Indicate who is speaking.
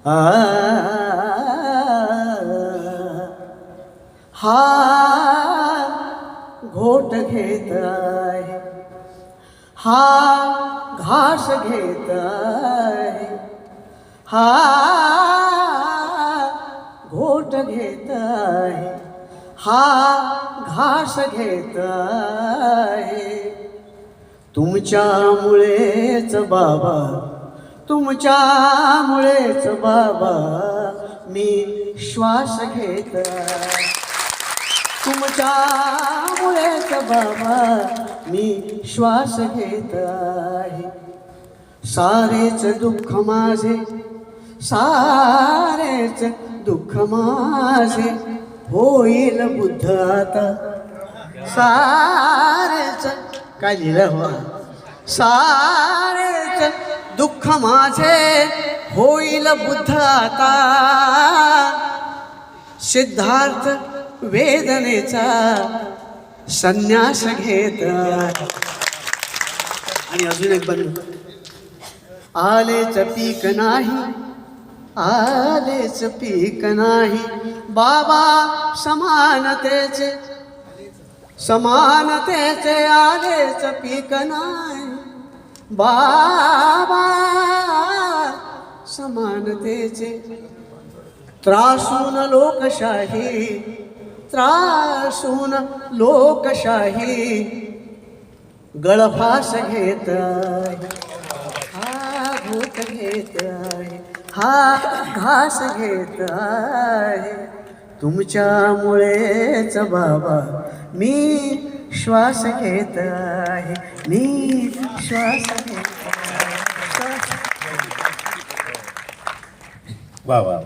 Speaker 1: आ हा घोट घेत आहे, हा घास घेत आहे, हा घोट घेत आहे, हा घास घेत आहे. तुमच्यामुळेच बाबा, तुमच्यामुळेच बाबा मी श्वास घेत आहे. तुमच्यामुळेच बाबा मी श्वास घेत आहे. सारेच दुःख माझे, सारेच दुःख माझे होईल बुद्ध आता. सारेच काय लिहिलं हो, सारेच दुःख माझे होईल बुद्ध आता. सिद्धार्थ वेदनेचा संन्यास घेत. आणि अजून एक बंद. आलेच पीक नाही, आलेच पीक नाही बाबा समानतेचे, समानतेचे आलेच पीक नाही बाबा समानतेचे. त्रासून लोकशाही, त्रासून लोकशाही गळफास घेत आहे. हा घोट घेत आहे, हा घास घेत आहे. तुमच्यामुळेच बाबा मी श्वास घेत आहे, मी श्वास घेत आहे.
Speaker 2: वा वा.